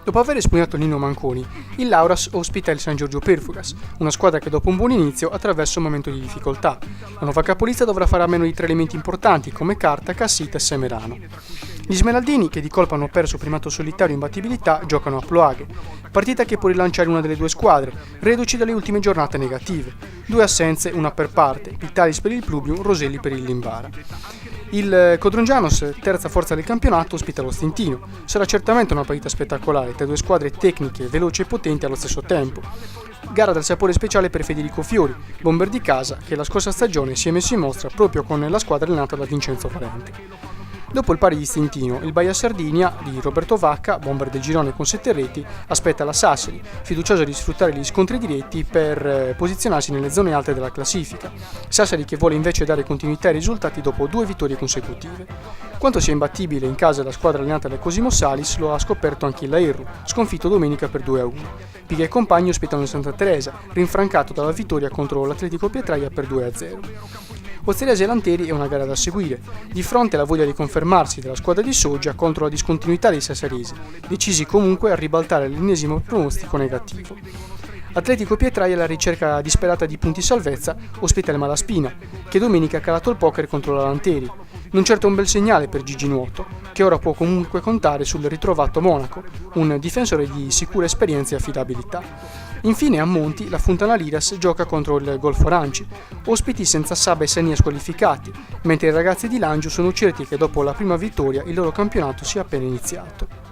Dopo aver espugnato Nino Manconi, il Lauras ospita il San Giorgio Perfugas, una squadra che dopo un buon inizio attraversa un momento di difficoltà. La nuova capolista dovrà fare a meno di 3 elementi importanti come Carta, Cassita e Semerano. Gli Smeraldini, che di colpo hanno perso primato solitario e imbattibilità, giocano a Ploaghe, partita che può rilanciare una delle due squadre, reduci dalle ultime giornate negative. 2 assenze, una per parte, Pitalis per il Pluvium, Roselli per il Limbara. Il Codrongianos, terza forza del campionato, ospita lo Stintino. Sarà certamente una partita spettacolare tra due squadre tecniche, veloci e potenti allo stesso tempo. Gara dal sapore speciale per Federico Fiori, bomber di casa, che la scorsa stagione si è messo in mostra proprio con la squadra allenata da Vincenzo Valente. Dopo il pari di Stintino, il Baia Sardinia di Roberto Vacca, bomber del girone con 7 reti, aspetta la Sassari, fiducioso di sfruttare gli scontri diretti per posizionarsi nelle zone alte della classifica. Sassari che vuole invece dare continuità ai risultati dopo 2 vittorie consecutive. Quanto sia imbattibile in casa la squadra allenata da Cosimo Salis lo ha scoperto anche il Laerru, sconfitto domenica per 2-1. Piglia e compagni ospitano il Santa Teresa, rinfrancato dalla vittoria contro l'Atletico Pietraia per 2-0. Ozzeriasi e Lanteri è una gara da seguire, di fronte alla voglia di confermarsi della squadra di Soggia contro la discontinuità dei sassaresi, decisi comunque a ribaltare l'ennesimo pronostico negativo. Atletico Pietraia alla ricerca disperata di punti salvezza ospita il Malaspina, che domenica ha calato il poker contro la Lanteri. Non certo un bel segnale per Gigi Nuoto, che ora può comunque contare sul ritrovato Monaco, un difensore di sicura esperienza e affidabilità. Infine a Monti la Fontana Liras gioca contro il Golfo Aranci, ospiti senza Saba e Sania squalificati, mentre i ragazzi di Langio sono certi che dopo la prima vittoria il loro campionato sia appena iniziato.